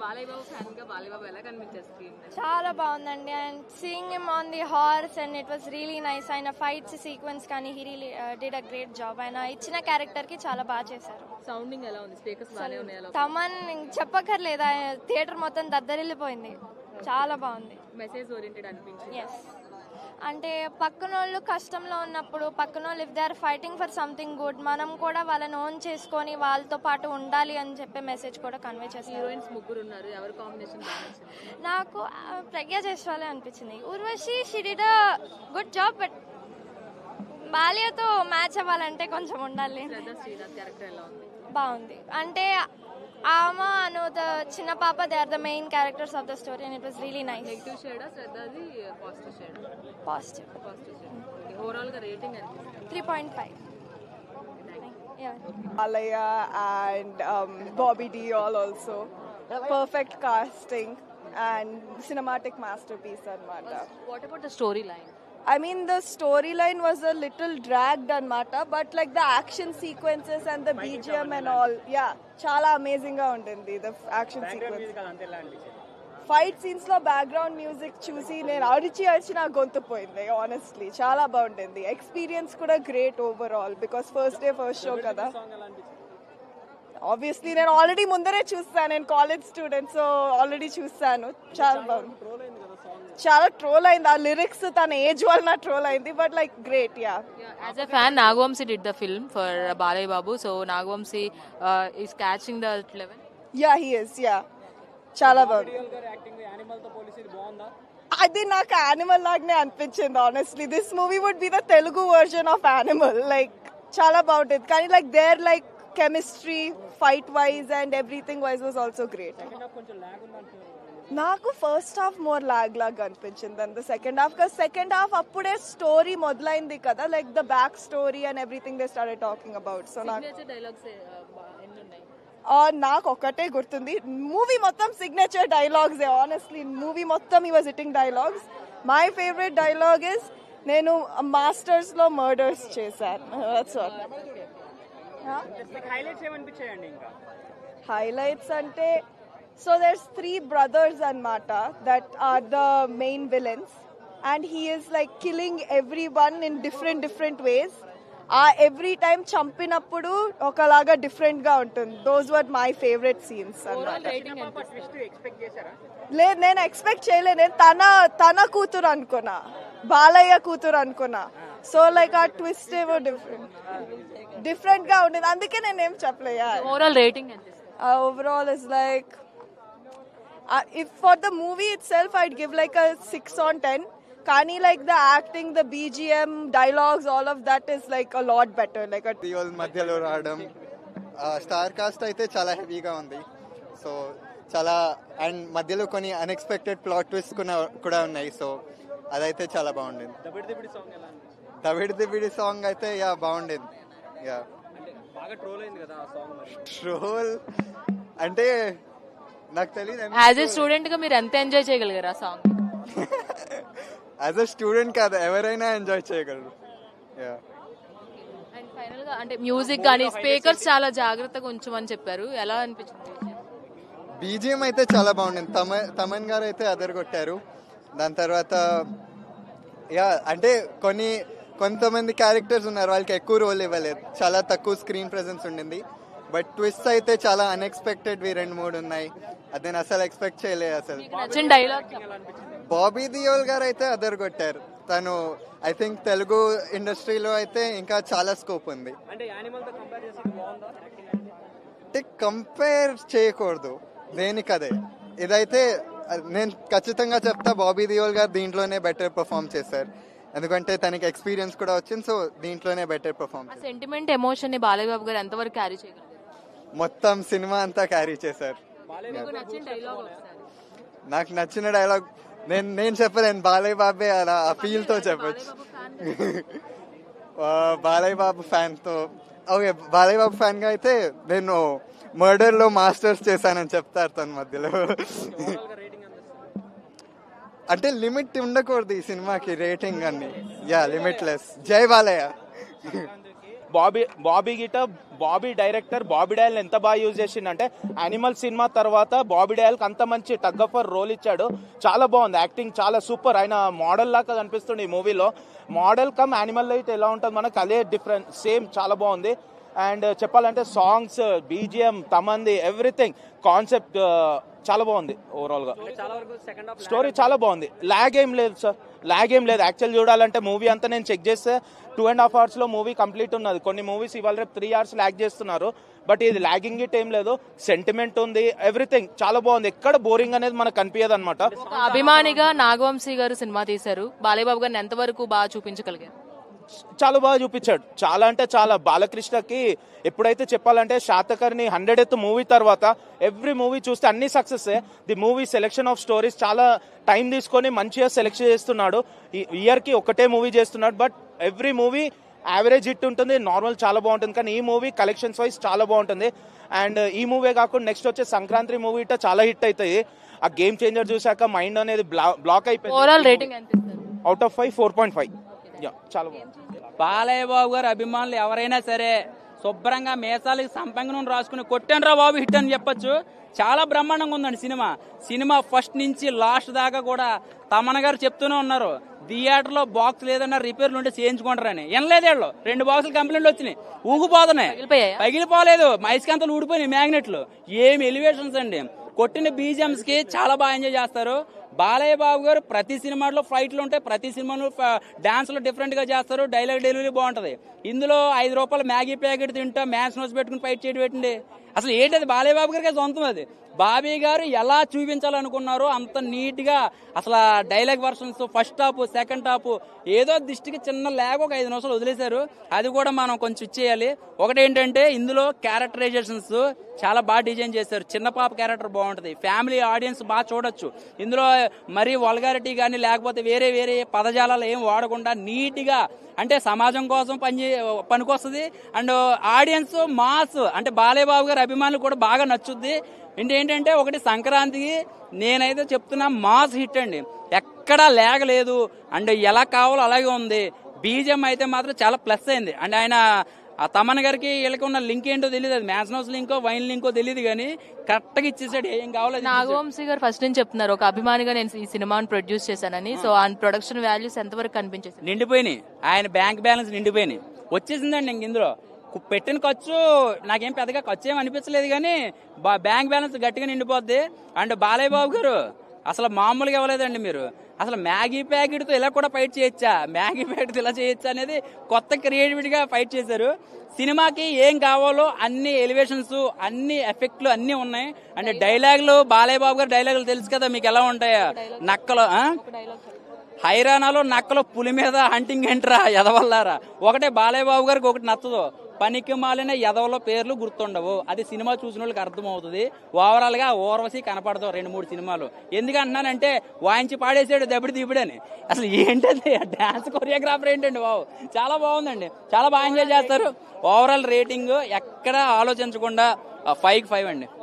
Balayya Babu fan గా బాలయ్య బాబు ఎలా కనిపించారు స్క్రీన్ మీద? చాలా బాగుందండి. And seeing him on the horse and it was really nice. ఆయన ఫైట్స్ సీక్వెన్స్ కానీ he really did a great job. ఆయన ఇచ్చిన క్యారెక్టర్ కి చాలా బాగా చేశారు. సౌండింగ్ ఎలా ఉంది? స్పీకర్స్ బాగానే ఉన్నాయి. తమన్ చెప్పక్కర్లేదా, థియేటర్ మొత్తం దద్దరిల్లిపోయింది. చాలా బాగుంది. మెసేజ్ ఓరియంటెడ్ అనిపించింది. ఎస్, అంటే పక్కన వాళ్ళు కష్టంలో ఉన్నప్పుడు పక్కన వాళ్ళు if they are fighting for something good, మనం కూడా వాళ్ళని ఓన్ చేసుకొని వాళ్ళతో పాటు ఉండాలి అని చెప్పే మెసేజ్ కూడా కన్వే చేస్తారు. హీరోయిన్స్ ముగ్గురు ఉన్నారు, ఎవరి కాంబినేషన్ బాగా నచ్చింది? నాకు ప్రజ్ఞా జైస్వాలే అనిపించింది. Urvashi she did a good job, but బాలియాతో మ్యాచ్ అవ్వాలంటే కొంచెం ఉండాలి. శ్రద్ధా శ్రీనాథ్ క్యారెక్టర్ ఎలా ఉంది? బాగుంది. అంటే ఆమె అను ద చిన్న పాప, they are the main characters of the story and it was really nice. Negative షేడా శ్రద్ధాది పాజిటివ్ షేడా? పాజిటివ్. Positive shade. ఓవరాల్ గా రేటింగ్ ఎంత? 3.5. Alaya and Bobby Deol also. Perfect casting and cinematic masterpiece anamata. What about the storyline? I mean the storyline was a little dragged anamata, but like the action sequences and the BGM and all, yeah, chala amazing ga untindi the action sequence. Fight scenes లో background music చూసి నేను అరిచి నా గొంతు పోయింది. Honestly చాలా బాగుంటుంది. Experience కూడా great overall, because first day first show కదా. ఆబ్వియస్లీ నేను ఆల్రెడీ ముందరే చూస్తాను, నేను కాలేజ్ స్టూడెంట్, సో ఆల్రెడీ చూస్తాను. చాలా బాగుంది. చాలా ట్రోల్ అయింది. ఆ లిరిక్స్ తన ఏజ్ వల్ల ట్రోల్ అయింది, but like great. Yeah, as a fan, Nagvamsi did the film for Balai Babu, so Nagvamsi is catching the level. Yeah he is. Yeah, చాలా బాగుంది. అది నాకు యానిమల్ లాగానే అనిపించింది. Honestly this movie would be the Telugu version of Animal. Like చాలా బాగుంటుంది, కానీ like there like chemistry fight wise and everything wise was also great. నాకు ఫస్ట్ హాఫ్ మోర్ లాగ్ లాగా అనిపించింది and the second half. Second half అప్పుడే story మొదలైంది కదా, like the back story and everything they started talking about. So నాకు నాకు ఒక్కటే గుర్తుంది, మూవీ మొత్తం సిగ్నేచర్ డైలాగ్స్. ఆనెస్ట్లీ మూవీ మొత్తం he was hitting dialogues. My favourite dialogue is, నేను మాస్టర్స్ లో మర్డర్స్ చేశాను. హైలైట్స్ అంటే, సో there's 3 brothers అన్నమాట that are the main villains and he is like killing everyone in different ways. Every time చంపినప్పుడు ఒకలాగా different గా ఉంటుంది. Those were my favourite scenes అన్నమాట. లేదు, నేను ఎక్స్పెక్ట్ చేయలేదు. నేను తన కూతురు అనుకున్నా, బాలయ్య కూతురు అనుకున్నా. సో లైక్ ఆ ట్విస్ట్ ఏమో డిఫరెంట్ గా ఉండేది, అందుకే నేను ఏం చెప్పలేదు. Overall rating overall is like, if for the movie itself I'd give like a 6 on 10. కానీ like the acting, the BGM, dialogues, all of that is like a lot better. Like a Deol మధ్యలో రావడం, star cast అయితే చాలా హెవీగా ఉంది. So చాలా, and మధ్యలో కొన్ని అన్ఎక్స్పెక్టెడ్ ప్లాట్ ట్విస్ట్ కూడా ఉన్నాయి. సో అదైతే చాలా బాగుండేది. దబిడి సాంగ్ అయితే యా బాగుండేది. యా, ట్రోల్ అంటే నాకు తెలియదు. యాజ్ ఏ స్టూడెంట్ గా మీరు ఎంత ఎంజాయ్ చేయగలిగారు ఆ సాంగ్? యాజ్ అ స్టూడెంట్ కాదు, ఎవరైనా ఎంజాయ్ చేయగలరు. అండ్ ఫైనల్ గా అంటే మ్యూజిక్ కానీ స్పీకర్స్ చాలా జాగ్రత్తగా ఉంచమని చెప్పారు, ఎలా అనిపించింది? బీజిఎం అయితే చాలా బాగుండింది. తమన్ గారు అయితే అదరగొట్టారు. దాని తర్వాత యా, అంటే కొంతమంది క్యారెక్టర్స్ ఉన్నారు, వాళ్ళకి ఎక్కువ రోల్ ఇవ్వలేదు, చాలా తక్కువ స్క్రీన్ ప్రెజెన్స్ ఉండింది. బట్ ట్విస్ట్ అయితే చాలా అన్ఎక్స్పెక్టెడ్ 2-3 ఉన్నాయి. అది నేను అసలు ఎక్స్పెక్ట్ చేయలేదు. అసలు నచ్చిన డైలాగ్ బాబీ దియోల్ గారు అయితే అదరగొట్టారు. తను ఐ థింక్ తెలుగు ఇండస్ట్రీలో అయితే ఇంకా చాలా స్కోప్ ఉంది. అంటే కంపేర్ చేయకూడదు దేనికదే. ఇదైతే నేను ఖచ్చితంగా చెప్తా, బాబీ దియోల్ గారు దీంట్లోనే బెటర్ పర్ఫామ్ చేశారు, ఎందుకంటే తనకి ఎక్స్పీరియన్స్ కూడా వచ్చింది. సో దీంట్లోనే బెటర్ పర్ఫామ్. సెంటిమెంట్ ఎమోషన్ ని బాలయ్య బాబు గారు ఎంతవరకు క్యారీ చేయగలరు? మొత్తం సినిమా అంతా క్యారీ చేశారు. నాకు నచ్చిన డైలాగ్ నేను చెప్పలేను, బాలయ్య బాబే అలా అపీల్ తో చెప్పచ్చు. బాలయ్య బాబు ఫ్యాన్ తో, ఓకే, బాలయ్య బాబు ఫ్యాన్ గా అయితే నేను మర్డర్ లో మాస్టర్స్ చేశానని చెప్తారు తన మధ్యలో. అంటే లిమిట్ ఉండకూడదు ఈ సినిమాకి రేటింగ్ అన్ని. Yeah, limitless. జై బాలయ్య. బాబీ డైరెక్టర్ బాబీ డయల్ ఎంత బాగా యూజ్ చేసిండంటే యానిమల్ సినిమా తర్వాత బాబీ డయల్కి అంత మంచి టగ్ ఆఫ్ రోల్ ఇచ్చాడు. చాలా బాగుంది, యాక్టింగ్ చాలా సూపర్. ఆయన మోడల్ లాగా కనిపిస్తుంది ఈ మూవీలో. మోడల్ కమ్ యానిమల్ లైట్ ఎలా ఉంటుంది మనకు అదే డిఫరెంట్ సేమ్, చాలా బాగుంది. అండ్ చెప్పాలంటే సాంగ్స్, బీజిఎం, తమంది, ఎవ్రీథింగ్, కాన్సెప్ట్ చాలా బాగుంది. ఓవరాల్ గా స్టోరీ చాలా బాగుంది. లాగ్ ఏం లేదు సార్, లాగ్ ఏం లేదు. యాక్చువల్ చూడాలంటే మూవీ అంతా నేను చెక్ చేస్తే 2.5 hours లో మూవీ కంప్లీట్ ఉన్నది. కొన్ని మూవీస్ ఇవాళ రేపు 3 hours లాగ్ చేస్తున్నారు, బట్ ఇది లాగింగ్ ఇట్ ఏం లేదు. సెంటిమెంట్ ఉంది, ఎవ్రీథింగ్ చాలా బాగుంది. ఎక్కడ బోరింగ్ అనేది మనకు కనిపించదు అనమాట. అభిమానిగా నాగవంశీ గారు సినిమా తీశారు, బాలయ్య బాబు గారిని ఎంతవరకు బాగా చూపించగలిగారు? చాలా బాగా చూపించాడు, చాలా అంటే చాలా. బాలకృష్ణకి ఎప్పుడైతే చెప్పాలంటే శాతకర్ణి 100th మూవీ తర్వాత ఎవ్రీ మూవీ చూస్తే అన్ని success. The movie selection of stories చాలా టైం తీసుకొని మంచిగా సెలెక్ట్ చేస్తున్నాడు. ఈ ఇయర్కి ఒకటే మూవీ చేస్తున్నాడు, but every movie average hit ఉంటుంది, నార్మల్ చాలా బాగుంటుంది. కానీ ఈ మూవీ కలెక్షన్స్ వైజ్ చాలా బాగుంటుంది. అండ్ ఈ మూవీ కాకుండా నెక్స్ట్ వచ్చే సంక్రాంతి మూవీ ఇట్లా చాలా హిట్ అవుతాయి. ఆ గేమ్ చేంజర్ చూసాక మైండ్ అనేది బ్లాక్ అయిపోయింది. ఓవరాల్ రేటింగ్ ఎంత ఇస్తారు? Out of 5 4.5. చాలా బాగుంది. బాలయ్య బాబు గారు అభిమానులు ఎవరైనా సరే శుభ్రంగా మేసాలకి సంపంగనం రాసుకుని కొట్టండ్రా బాబు హిట్ అని చెప్పొచ్చు. చాలా బ్రహ్మాండంగా ఉందండి సినిమా ఫస్ట్ నుంచి లాస్ట్ దాకా కూడా తమన్ గారు చెప్తూనే ఉన్నారు, థియేటర్లో బాక్స్ లేదన్నా రిపేర్లు ఉంటే చేయించుకుంటారని. వినలేదేళ్ళు 2 బాక్సులు కంప్లైంట్లు వచ్చినాయి, ఊగిపోతున్నాయి. పగిలిపోలేదు, మైస్కాంతలు ఊడిపోయినాయి మ్యాగ్నెట్లు. ఏమి ఎలివేషన్స్ అండి. కొట్టిన బీజిఎంస్ కి చాలా బాగా ఎంజాయ్ చేస్తారు. బాలయ్య బాబు గారు ప్రతి సినిమాలో ఫైట్లు ఉంటాయి, ప్రతి సినిమాలో డాన్స్లో డిఫరెంట్ గా చేస్తారు. డైలాగ్ డెలివరీ బాగుంటది. ఇందులో 5 రూపాయల మ్యాగీ ప్యాకెట్ తింటా మ్యాచ్ నోట్స్ పెట్టుకుని ఫైట్ చేయడం పెట్టండి. అసలు ఏంటది బాలయ్య బాబు గారికి సొంతం అది. బాబీ గారు ఎలా చూపించాలనుకున్నారో అంత నీట్ గా అసలు dialogue versions first half second half ఏదో దిష్టికి చిన్న ల్యాగ్ ఒక 5 నిమిషాలు వదిలేశారు. అది కూడా మనం కొంచెం ఇచ్చేయాలి. ఒకటి ఏంటంటే ఇందులో క్యారెక్టరైజేషన్స్ చాలా బాగా డిజైన్ చేశారు. చిన్న పాప క్యారెక్టర్ బాగుంటది, ఫ్యామిలీ ఆడియన్స్ బాగా చూడొచ్చు. ఇందులో మరీ వల్గారిటీ కానీ లేకపోతే వేరే వేరే పదజాలాలు ఏం వాడకుండా నీట్ గా అంటే సమాజం కోసం పనికొస్తుంది. అండ్ ఆడియన్స్ మాస్ అంటే బాలయ్య బాబు గారి అభిమానులు కూడా బాగా నచ్చుద్ది. ఏంటంటే ఒకటి సంక్రాంతికి నేనైతే చెప్తున్నా మాస్ హిట్ అండి, ఎక్కడా లేగలేదు. అండ్ ఎలా కావాలో అలాగే ఉంది. బీజిఎం అయితే మాత్రం చాలా ప్లస్ అయింది. అండ్ ఆయన ఆ తమన్ గారికి వీళ్ళకి ఉన్న లింక్ ఏంటో తెలియదు, అది మ్యాచ్ నౌస్ లింకో వైన్ లింకో తెలియదు, కానీ కరెక్ట్ గా ఇచ్చేసాడు ఏం కావాలో. నాగవంశీ గారు ఫస్ట్ నుంచి చెప్తున్నారు ఒక అభిమానిగా నేను ఈ సినిమాను ప్రొడ్యూస్ చేశానని. సో ఆ ప్రొడక్షన్ వాల్యూస్ ఎంతవరకు కనిపించేసి? నిండిపోయినాయి, ఆయన బ్యాంక్ బ్యాలెన్స్ నిండిపోయినాయి, వచ్చేసిందండి. ఇంక ఇందులో పెట్టిన ఖర్చు నాకేం పెద్దగా ఖర్చు ఏమి అనిపించలేదు, కానీ బ్యాంక్ బ్యాలెన్స్ గట్టిగా నిండిపోద్ది. అండ్ బాలయ్య బాబు గారు అసలు మామూలుగా ఇవ్వలేదండి. మీరు అసలు మ్యాగీ ప్యాకెట్తో ఇలా కూడా ఫైట్ చేయొచ్చా, మ్యాగీ ప్యాకెట్తో ఇలా చేయొచ్చా అనేది కొత్త క్రియేటివిటీగా ఫైట్ చేశారు. సినిమాకి ఏం కావాలో అన్ని ఎలివేషన్స్ అన్ని ఎఫెక్ట్లు అన్ని ఉన్నాయి. అంటే డైలాగులు బాలయ్య బాబు గారు డైలాగులు తెలుసు కదా మీకు ఎలా ఉంటాయా. నక్కలో హైరానాలో నక్కలో పులి మీద హంటింగ్ ఎంట్రా ఎదవల్లారా. ఒకటే బాలయ్య బాబు గారికి ఒకటి నచ్చదు, పనికి మాలిన ఎదవల పేర్లు గుర్తుండవు. అది సినిమా చూసిన వాళ్ళకి అర్థమవుతుంది. ఓవరాల్ గా ఓర్వశి కనపడతావు 2-3 సినిమాలు. ఎందుకంటున్నానంటే వాయించి పాడేసాడు దెబ్బడి దిబ్బడని. అసలు ఏంటంటే డాన్స్ కొరియోగ్రాఫర్ ఏంటండి బాబు, చాలా బాగుందండి, చాలా బాగా ఎంజాయ్ చేస్తారు. ఓవరాల్ రేటింగ్ ఎక్కడ ఆలోచించకుండా 5కి 5 అండి.